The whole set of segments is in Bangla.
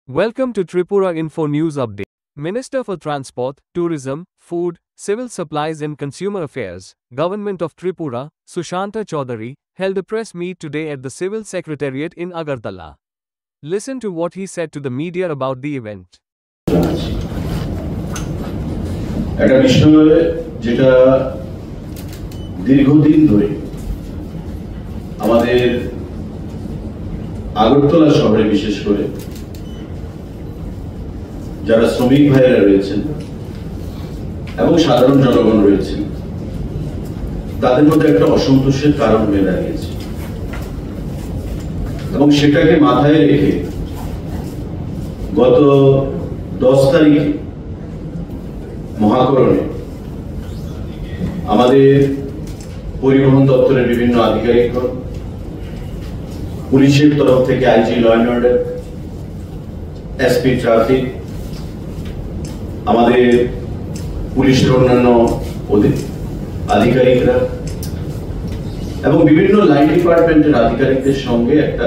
Welcome to Tripura Info News Update. Minister for Transport, Tourism, Food, Civil Supplies and Consumer Affairs, Government of Tripura, Sushanta Chaudhary, held a press meet today at the Civil Secretariat in Agartala. Listen to what he said to the media about the event. একটা বিষয় যেটা দীর্ঘদিন ধরে আমাদের আগরতলা শহরে বিশেষ করে যারা শ্রমিক ভাইরা রয়েছেন এবং সাধারণ জনগণ রয়েছেন তাদের মধ্যে একটা অসন্তোষের কারণ হয়ে দাঁড়িয়েছে এবং সেটাকে মাথায় রেখে গত 10 তারিখে মহাকরণে আমাদের পরিবহন দপ্তরের বিভিন্ন আধিকারিকগণ, পুলিশের তরফ থেকে IG law and order, SP traffic, আমাদের পুলিশের অন্যান্য আধিকারিকরা এবং বিভিন্ন লাইন ডিপার্টমেন্টের আধিকারিকদের সঙ্গে একটা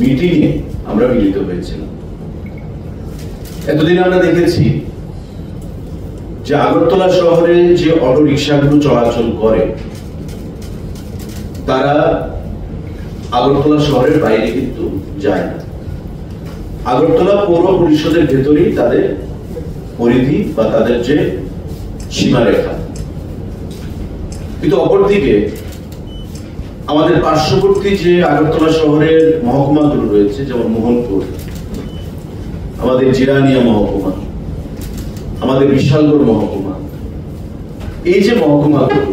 মিটিংয়ে আমরা মিলিত হয়েছিলাম। এতদিন আমরা দেখেছি যে আগরতলা শহরে যে অটো রিক্সাগুলো চলাচল করে তারা আগরতলা শহরের বাইরে কিন্তু যায় না। আগরতলা পৌর পরিষদের ভেতরেই তাদের পরিধি বা তাদের যে সীমারেখা। কিন্তু অপরদিকে আমাদের পার্শ্ববর্তী যে আগরতলা শহরের মহকুমাগুলো রয়েছে, যেমন মোহনপুর, আমাদের জিরানিয়া মহকুমা, আমাদের বিশালগড় মহকুমা, এই যে মহকুমাগুলো,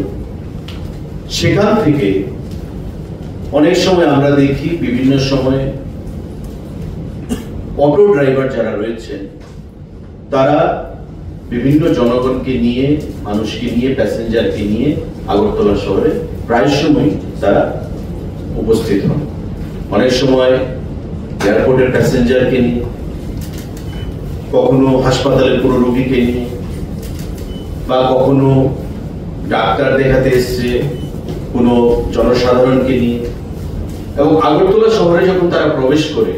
সেখান থেকে অনেক সময় আমরা দেখি বিভিন্ন সময়ে অটো ড্রাইভার যারা রয়েছেন তারা বিভিন্ন জনগণকে নিয়ে, মানুষকে নিয়ে, প্যাসেঞ্জারকে নিয়ে আগরতলা শহরে প্রায় সময় তারা উপস্থিত হন। অনেক সময় এয়ারপোর্টের প্যাসেঞ্জারকে নিয়ে, কখনো হাসপাতালের কোনো রোগীকে নিয়ে, বা কখনো ডাক্তার দেখাতে এসছে কোনো জনসাধারণকে নিয়ে। এবং আগরতলা শহরে যখন তারা প্রবেশ করে,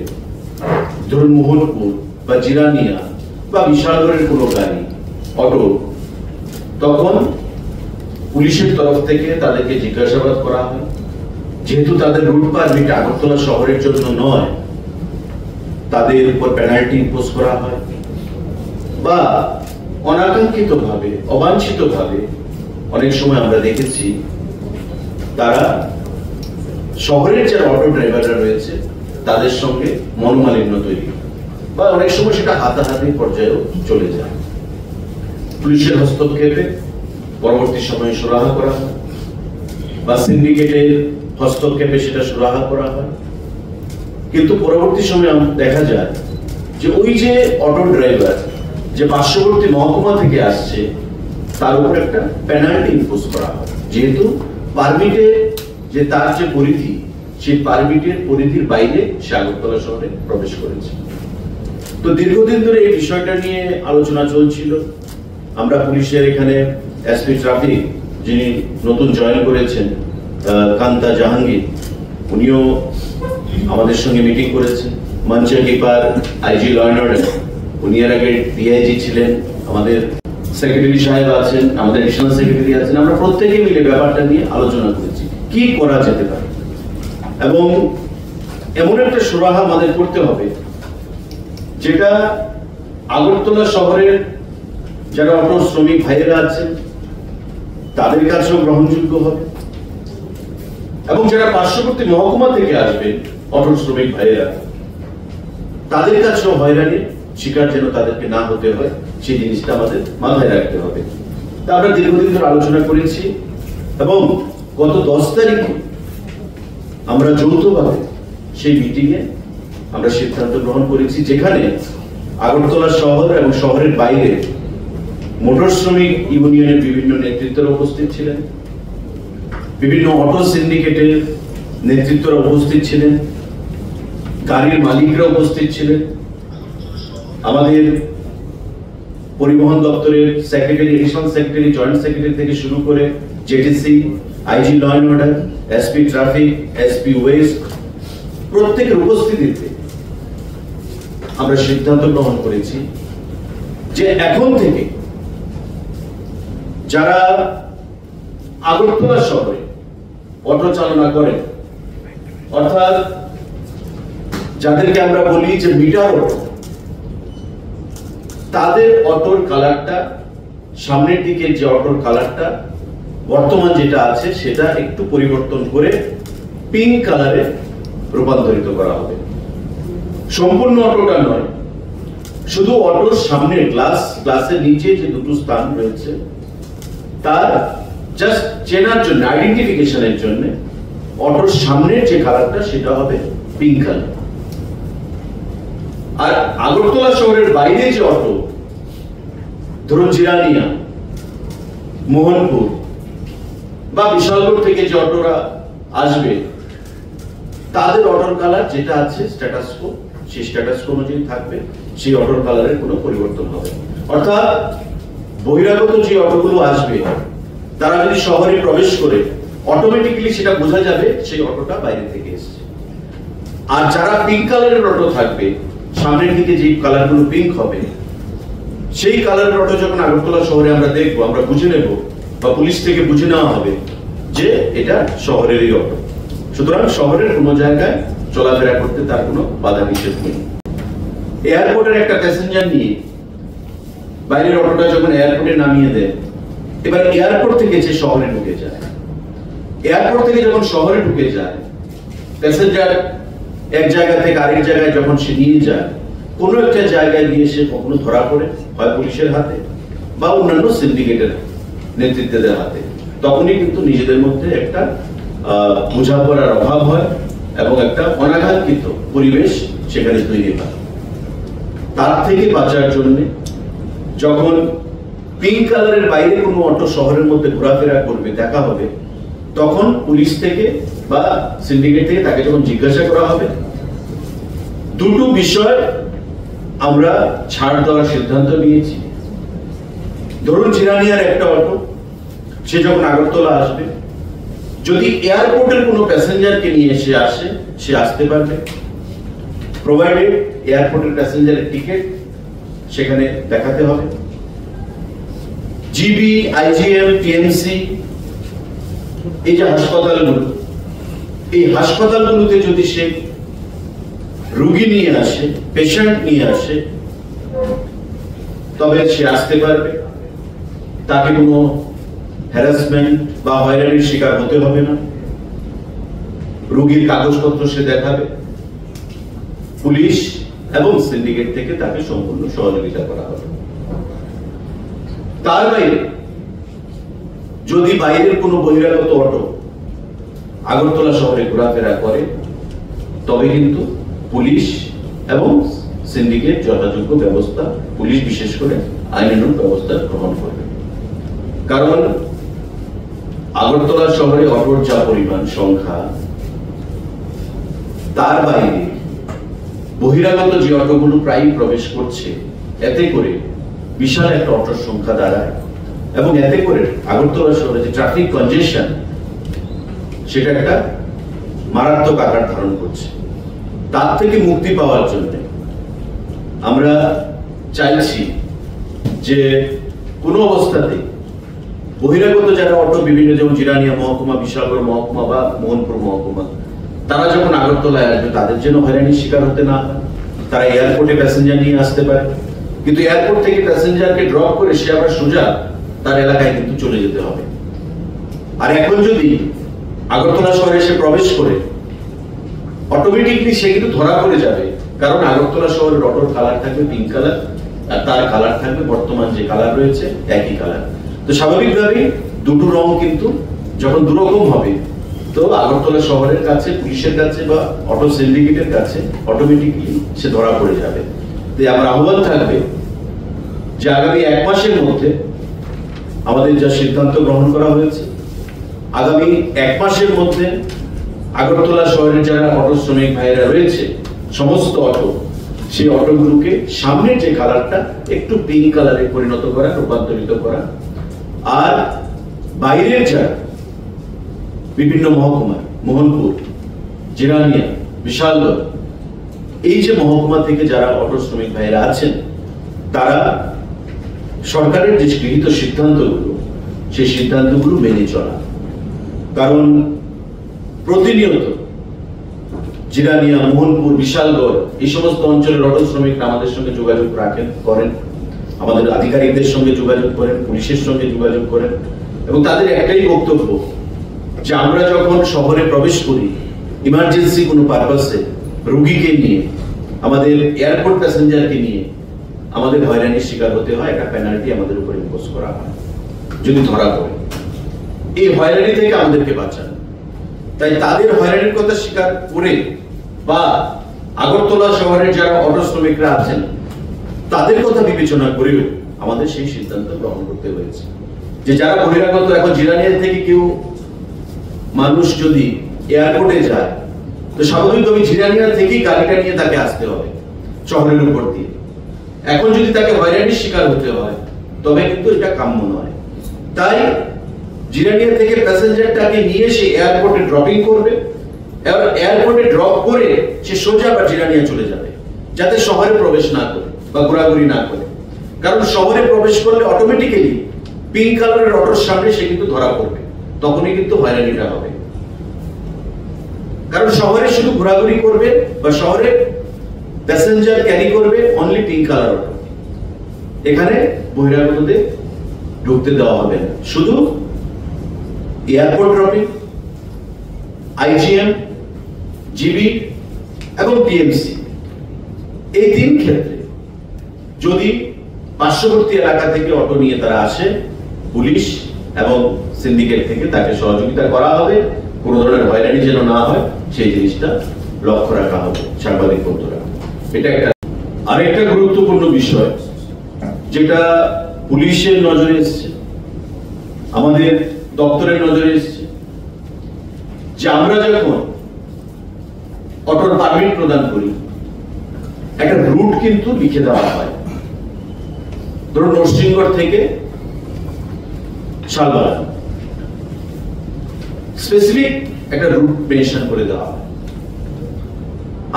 ধরুন মোহনপুর বা জিরানিয়া বা বিশালগড়ের কোনো গাড়ি, অটো, তখন পুলিশের তরফ থেকে তাদেরকে জিজ্ঞাসাবাদ করা হয়। যেহেতু তাদের রুট পারমিট আগরতলা শহরের জন্য নয়, তাদের উপর পেনাল্টি ইম্পোজ করা হয়, বা অনাকাঙ্ক্ষিত ভাবে, অবাঞ্ছিত ভাবে অনেক সময় আমরা দেখেছি তারা শহরের যারা অটো ড্রাইভাররা রয়েছে তাদের সঙ্গে মনোমালিন্য তৈরি, বা অনেক সময় সেটা হাতাহাতি পর্যায়েও চলে যায়। পুলিশের হস্তক্ষেপে পরবর্তী সময়ে সুরাহা করা হয়, বা সিন্ডিকেটের হস্তক্ষেপে সেটা সুরাহা করা হয়। কিন্তু পরবর্তী সময়ে দেখা যায় যে ওই যে অটো ড্রাইভার যে পার্শ্ববর্তী মহকুমা থেকে আসছে তার উপর একটা পেনাল্টি ইম্পোজ করা হয়, যেহেতু পারমিটের যে তার যে পরিধি, সেই পারমিটের পরিধির বাইরে সে আগরতলা শহরে প্রবেশ করেছে। তো দীর্ঘদিন ধরে এই বিষয়টা নিয়ে আলোচনা চলছিল। আমরা পুলিশের এখানে এসপি ট্রাফিক, যিনি নতুন জয়েন করেছেন, কান্তা জাহাঙ্গীর, উনিও আমাদের সঙ্গে মিটিং করেছেন। মঞ্চে কিপার আইজি ল অ্যান্ড অর্ডার, উনি এর আগে ডিআইজি ছিলেন, আমাদের সেক্রেটারি সাহেব আছেন, আমাদের এডিশনাল সেক্রেটারি আছেন। আমরা প্রত্যেকে মিলে ব্যাপারটা নিয়ে আলোচনা করেছি কি করা যেতে পারে, এবং এমন একটা সুরাহা আমাদের করতে হবে যেটা আগরতলা শহরের যারা অটো শ্রমিক ভাইয়েরা আছেন তাদের কাছেও গ্রহণযোগ্য হবে, এবং যারা পার্শ্ববর্তী মহকুমা থেকে আসবেন অটো শ্রমিক ভাইয়েরা, তাদের কাছেও হয়রানির শিকার যেন তাদেরকে না হতে হয়, সেই জিনিসটা আমাদের মাথায় রাখতে হবে। তা আমরা দীর্ঘদিন ধরে আলোচনা করেছি, এবং গত 10 তারিখে আমরা যৌথভাবে সেই মিটিংয়ে আমরা সিদ্ধান্ত গ্রহণ করেছি, যেখানে আগরতলা শহর এবং শহরের বাইরে মোটর শ্রমিক ইউনিয়নের বিভিন্ন নেতৃত্বরা উপস্থিত ছিলেন, বিভিন্ন অটো সিন্ডিকেটের নেতৃত্বরা উপস্থিত ছিলেন, গাড়ির মালিকরা উপস্থিত ছিলেন, আমাদের পরিবহন দপ্তরের secretary, additional secretary, joint secretary থেকে শুরু করে JTC, IG law and order, SP traffic, SP west, প্রত্যেকের উপস্থিতিতে আমরা সিদ্ধান্ত গ্রহণ করেছি যে এখন থেকে যারা আগরতলা শহরে অটো চালনা করেন, অর্থাৎ যাদেরকে আমরা বলি যে মিটার অটো, তাদের অটোর কালারটা, সামনের দিকে যে অটোর কালারটা বর্তমান যেটা আছে সেটা একটু পরিবর্তন করে পিঙ্ক কালারে রূপান্তরিত করা হবে। সম্পূর্ণ অটোটা নয়, শুধু অটোর সামনের গ্লাসের নিচে যে দুটো স্থান রয়েছে তার জাস্ট চেনার জন্য, আইডেন্টিফিকেশনের জন্য অটোর সামনের যে কালারটা সেটা হবে পিঙ্ক কালার। আর আগরতলা শহরের বাইরে যে অটো, ধরুন জিরানিয়া, মোহনপুর বা বিশালগড় থেকে যে অটোরা আসবে, তাদের অটোর কালার যেটা আছে স্ট্যাটাস কো, সেই স্ট্যাটাস কো অনুযায়ী থাকবে, সেই অটোর কালারের কোনো পরিবর্তন হবে। অর্থাৎ বহিরাগত যে অটোগুলো আসবে তারা যদি শহরে প্রবেশ করে অটোমেটিক্যালি সেটা বোঝা যাবে সেই অটোটা বাইরে থেকে এসেছে। আর যারা পিঙ্ক কালারের অটো থাকবে, সামনের দিকে যে কালারগুলো পিঙ্ক হবে, সেই কালারের অটো যখন আগরতলা শহরে আমরা দেখবো, আমরা বুঝে নেব বা পুলিশ থেকে বুঝে নেওয়া হবে যে এটা শহরেরই অটো। সুতরাং শহরের কোনো জায়গায় চলাফেরা করতে তার কোনো বাধা নিষেধ নেই। এয়ারপোর্টের একটা প্যাসেঞ্জার নিয়ে বাইরের অটোটা যখন এয়ারপোর্টে নামিয়ে দেয়, এবার এয়ারপোর্ট থেকে যে শহরে ঢুকে যায়, এয়ারপোর্ট থেকে যখন শহরে ঢুকে যায়, প্যাসেঞ্জার এক জায়গা থেকে আরেক জায়গায় যখন সে নিয়ে যায়, কোনো একটা জায়গায় গিয়ে সে কখনো ধরা পড়ে, হয় পুলিশের হাতে বা অন্যান্য সিন্ডিকেটের নেতৃত্বদের হাতে, তখনই কিন্তু নিজেদের মধ্যে একটা বোঝাপড়ার অভাব হয় এবং একটা অনাকাঙ্ক্ষিত পরিবেশ সেখানে তৈরি হয়। তার থেকে বাঁচার জন্য যখন পিঙ্ক কালারের বাইরে কোনো অটো শহরের মধ্যে ঘোরাফেরা করবে, দেখা হবে, তখন পুলিশ থেকে বা সিন্ডিকেট থেকে তাকে যখন জিজ্ঞাসা করা হবে, দুটো বিষয় আমরা ছাড় দেওয়ার সিদ্ধান্ত নিয়েছি। ধরুন জিরানিয়ার একটা অটো, সে যখন আগরতলা আসবে, যদি এয়ারপোর্টের কোনো প্যাসেঞ্জারকে নিয়ে আসে, সে আসতে পারবে, প্রোভাইডেড এয়ারপোর্টের প্যাসেঞ্জারের টিকিট সেখানে দেখাতে হবে। জিবি, আইজিএম, টিএমসি, এই যে হাসপাতালগুলো, এই হাসপাতালগুলোতে যদি সে রোগী নিয়ে আসে, পেশেন্ট নিয়ে আসে, তবে সে আসতে পারবে, তাকে কোনো হ্যারাসমেন্ট বা হয়রানির শিকার হতে হবে না। রোগীর কাগজপত্র সে দেখাবে, পুলিশ এবং সিন্ডিকেট থেকে তাকে সম্পূর্ণ সহযোগিতা করা হবে। তার বাইরে যদি বাইরের কোনো বহিরাগত অটো আগরতলা শহরে ঘোরাফেরা করে, তবে কিন্তু পুলিশ এবং সিন্ডিকেট যথাযোগ্য ব্যবস্থা, পুলিশ বিশেষ করে আইনানুগ ব্যবস্থা গ্রহণ করবে। কারণ আগরতলা শহরে অটোর যা পরিমাণ সংখ্যা, তার বাইরে বহিরাগত যে অটোগুলো প্রায়ই প্রবেশ করছে, এতে করে বিশাল একটা অটোর সংখ্যা দাঁড়ায় এবং এতে করে আগরতলা শহরে যে ট্রাফিক কনজেশন, সেটা একটা মারাত্মক আকার ধারণ করছে। তার থেকে মুক্তি পাওয়ার জন্য আমরা চাইছি যে কোনো অবস্থাতে বহিরাগত যারা অটো, বিভিন্ন যেমন জিরানিয়া মহকুমা, বিশালগড় মহকুমা বা মোহনপুর মহকুমা, তারা যখন আগরতলায় আসবে তাদের জন্য হয়রানির শিকার হতে না হয়। তারা এয়ারপোর্টে প্যাসেঞ্জার নিয়ে আসতে পারে, কিন্তু এয়ারপোর্ট থেকে প্যাসেঞ্জারকে ড্রপ করে সে আবার সোজা তার এলাকায় কিন্তু চলে যেতে হবে। আর এখন যদি আগরতলা শহরে এসে প্রবেশ করে, অটোমেটিকলি সে কিন্তু ধরা পড়ে যাবে, কারণ আগরতলা শহরের অটোর কালার থাকবে পিঙ্ক কালার, আর তার কালার থাকবে বর্তমান যে কালার রয়েছে একই কালার। তো স্বাভাবিকভাবেই দুটো রং কিন্তু যখন দুরকম হবে, তো আগরতলা শহরের কাছে, পুলিশের কাছে বা অটো সিন্ডিকেটের কাছে অটোমেটিকলি সে ধরা পড়ে যাবে। তো আমার আহ্বান থাকবে যে আগামী 1 মাসের মধ্যে আমাদের যা সিদ্ধান্ত গ্রহণ করা হয়েছে, আগামী 1 মাসের মধ্যে আগরতলা শহরের যারা অটো শ্রমিক ভাইয়েরা রয়েছে, সমস্ত অটো, সেই অটোগুলোকে সামনের যে কালারটা একটু পিঙ্ক কালারে পরিণত করা, রূপান্তরিত করা। আর বাইরের যারা বিভিন্ন মহকুমা, মোহনপুর, জিরানিয়া, বিশালগড় এই যে মহকুমা থেকে যারা অটো শ্রমিক ভাইরা আছেন, তারা সরকারের যে গৃহীত সিদ্ধান্তগুলো, সেই সিদ্ধান্তগুলো মেনে চলা। কারণ প্রতিনিয়ত জিরানিয়া, মোহনপুর, বিশালগড় এই সমস্ত অঞ্চলের অটো শ্রমিকরা আমাদের সঙ্গে যোগাযোগ করেন, আমাদের আধিকারিকদের সঙ্গে যোগাযোগ করেন, পুলিশের সঙ্গে যোগাযোগ করেন, এবং তাদের একটাই বক্তব্য যে আমরা যখন শহরে প্রবেশ করি ইমার্জেন্সি কোনো পারপাসে, রোগীকে নিয়ে, আমাদের এয়ারপোর্ট প্যাসেঞ্জারকে নিয়ে আমাদের হয়রানির শিকার হতে হয়, একটা পেনাল্টি আমাদের উপর ইম্পোজ করা হয় যদি ধরা পড়ে। এই হয়রানি থেকে আমাদেরকে বাঁচান। তাই তাদের হয়রানির কথা স্বীকার করে বা আগরতলা শহরের যারা অটো শ্রমিকরা আছেন তাদের কথা বিবেচনা করেও আমাদের সেই সিদ্ধান্ত গ্রহণ করতে হয়েছে যে যারা বহিরাগত, এখন জিরানিয়া থেকে কেউ মানুষ যদি এয়ারপোর্টে যায় তো স্বাভাবিকভাবে জিরানিয়া থেকেই গাড়িটা নিয়ে তাকে আসতে হবে শহরের উপর দিয়ে। এখন যদি তাকে হয়রানির শিকার হতে হয় তবে কিন্তু এটা কাম্য নয়। তাই জিরানিয়া থেকে প্যাসেঞ্জারটাকে নিয়ে সে এয়ারপোর্টে ড্রপিং করবে, এবার এয়ারপোর্টে ড্রপ করে সে সোজা আবার জিরানিয়া চলে যাবে, যাতে শহরে প্রবেশ না করে বা ঘোরাঘুরি না করে। কারণ শহরে প্রবেশ করলে অটোমেটিক্যালি পিঙ্ক কালারের অটোর সামনে সে কিন্তু ধরা পড়বে, তখনই কিন্তু হয়রানিটা হবে। কারণ শহরে শুধু ঘোরাঘুরি করবে বা শহরে প্যাসেঞ্জার ক্যারি করবে অনলি পিঙ্ক কালার অটো, এখানে বহিরাগতদের ঢুকতে দেওয়া হবে না। শুধু এয়ারপোর্ট ড্রপিং, আইজিএম, জিবি এবং টিএমসি এই তিন ক্ষেত্রে যদি পার্শ্ববর্তী এলাকা থেকে অটো নিয়ে তারা আসে, পুলিশ এবং সিন্ডিকেট থেকে তাকে সহযোগিতা করা হবে, কোন ধরনের হয়রানি যেন না হয় সেই জিনিসটা লক্ষ্য রাখা হবে। সাংবাদিক বন্ধুরা, এটা একটা আরেকটা গুরুত্বপূর্ণ বিষয় যেটা পুলিশের নজরে এসছে, আমাদের দপ্তরের নজরে এসছে, যে আমরা যখন অটোর পারমিট প্রদান করি একটা রুট কিন্তু লিখে দেওয়া হয়। ধরুন নরসিংগড় থেকে শালবাগান, স্পেসিফিক একটা রুট মেনশন করে দেওয়া হয়।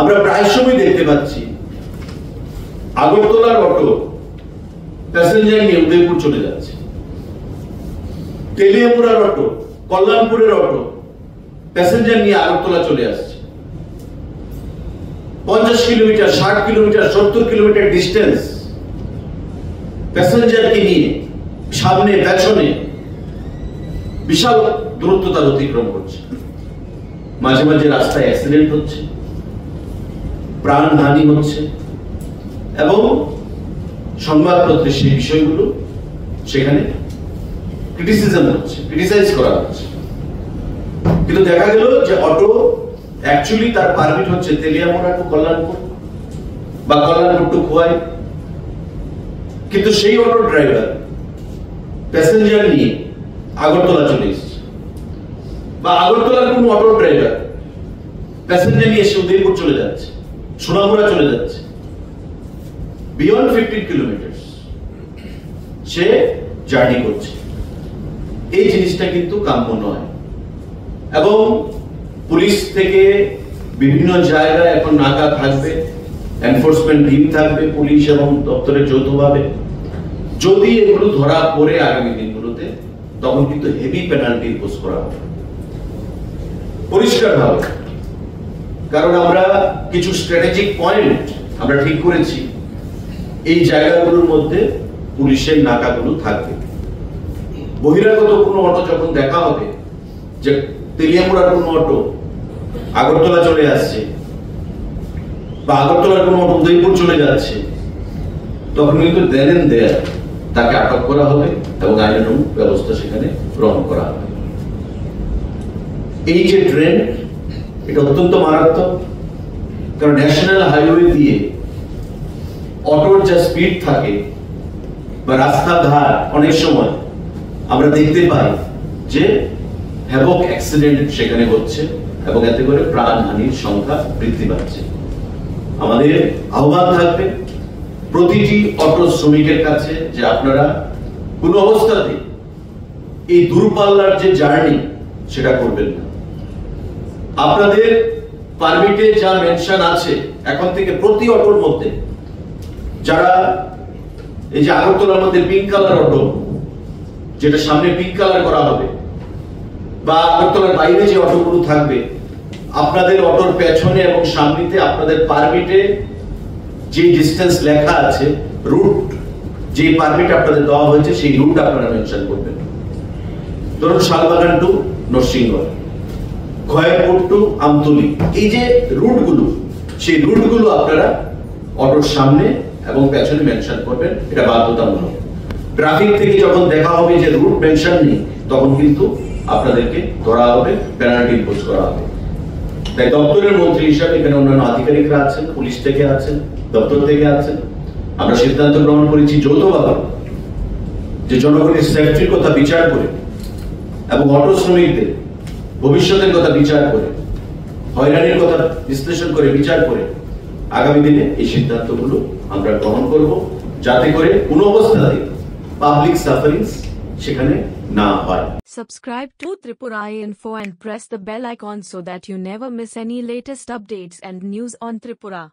আমরা প্রায় সময় দেখতে পাচ্ছি আগরতলার অটো প্যাসেঞ্জার নিয়ে উদয়পুর চলে যাচ্ছে, তেলিয়ামুড়ার অটো, কল্যাণপুরের অটো প্যাসেঞ্জার নিয়ে আগরতলা চলে আসছে। 50 কিলোমিটার, 60 কিলোমিটার, 70 কিলোমিটার ডিস্টেন্স প্যাসেঞ্জারকে নিয়ে সামনে পেছনে বিশাল দূরত্ব তার অতিক্রম করছে। মাঝে মাঝে রাস্তায় অ্যাক্সিডেন্ট হচ্ছে, প্রাণহানি হচ্ছে, এবং সংবাদপত্রে সেই বিষয়গুলো সেখানে ক্রিটিসাইজ করা হচ্ছে। কিন্তু দেখা গেল যে অটো অ্যাকচুয়ালি তার পারমিট হচ্ছে তেলিয়ামুড়া টু কল্যাণপুর বা কল্যাণপুর টু খোয়াই, কিন্তু সেই অটো ড্রাইভার প্যাসেঞ্জার নিয়ে আগরতলা চলে এসেছে, বা আগরতলার কোন অটো ড্রাইভার প্যাসেঞ্জার নিয়ে এসে উদয়পুর চলে যাচ্ছে, সোনামুড়া চলে যাচ্ছে, বিয়ন্ড 15 কিলোমিটার সে জার্নি করছে। এই জিনিসটা কিন্তু কাম্য নয়। এবং পুলিশ থেকে বিভিন্ন জায়গায় এখন নাকা থাকবে, এনফোর্সমেন্ট টিম থাকবে, পুলিশ এবং দপ্তরের যৌথভাবে। যদি এগুলো ধরা পড়ে আগামী দিনগুলোতে, তখন কিন্তু হেভি পেনাল্টি ইম্পোজ করা হবে পরিষ্কার ভাবে। কারণ আমরা কিছু স্ট্র্যাটেজিক পয়েন্ট আমরা ঠিক করেছি, এই জায়গাগুলোর মধ্যে পুলিশের নাকাগুলো থাকবে। বহিরাগত কোনো অটো যখন দেখা হবে যে তেলিয়ামুড়ার কোনো অটো আগরতলা চলে আসছে বা আগরতলার কোনো অটো উদয়পুর চলে যাচ্ছে, তখন কিন্তু দেন এন্ড দেয়ার তাকে আটক করা হবে এবং আইনানুগ ব্যবস্থা সেখানে গ্রহণ করা হবে। এই যে ট্রেন্ড, এটা অত্যন্ত মারাত্মক। কারণ ন্যাশনাল হাইওয়ে দিয়ে অটোর যা স্পিড থাকে বা রাস্তাঘাট অনেক সময় আমরা দেখতে পাই যে হ্যাভক অ্যাক্সিডেন্ট সেখানে হচ্ছে এবং এতে করে প্রাণহানির সংখ্যা বৃদ্ধি পাচ্ছে। আমাদের আহ্বান থাকবে প্রতিটি অটো শ্রমিকের কাছে যে আপনারা কোনো অবস্থাতে এই দূরপাল্লার যে জার্নি সেটা করবেন না। আপনাদের পারমিটে যা মেনশন আছে এখন থেকে প্রতি অটোর মধ্যে, যারা এই যে আগরতলার মধ্যে পিঙ্ক কালার অটো, যেটা সামনে পিঙ্ক কালার করা হবে, বা আগরতলার বাইরে যে অটোগুলো থাকবে, আপনাদের অটোর পেছনে এবং সামনেতে আপনাদের পারমিটে যে ডিসটেন্স লেখা আছে, রুট যে পারমিট আপনাদের দেওয়া হয়েছে সেই রুট আপনারা মেনশন করবেন। ধরুন শালবাগান টু নরসিংগড়, খয়েরপুর টু আমতলী, এই যে রুটগুলো, সেই রুটগুলো আপনারা অটোর সামনে এবং পেছনে মেনশন করবেন, এটা বাধ্যতামূলক। ট্রাফিক থেকে যখন দেখা হবে যে রুট মেনশন নেই, তখন কিন্তু আপনাদেরকে ধরা হবে, পেনাল্টি ইম্পোজ করা হবে। তাই দপ্তরের মন্ত্রী হিসাবে এখানে অন্যান্য আধিকারিকরা আছেন, পুলিশ থেকে আছেন, দপ্তর থেকে আছেন, আমরা সিদ্ধান্ত গ্রহণ করেছি যৌথভাবে যে জনগণের সেফটির কথা বিচার করে এবং অটো শ্রমিকদের ভবিষ্যতের কথা বিচার করে, হয়রানির কথা বিশ্লেষণ করে বিচার করে আগামী দিনে এই সিদ্ধান্তগুলো আমরা গ্রহণ করব, যাতে করে কোনো অবস্থাতে পাবলিক সাফারিংস সেখানে না হয়। Subscribe to Tripura Info and press the bell icon so that you never miss any latest updates and news on Tripura.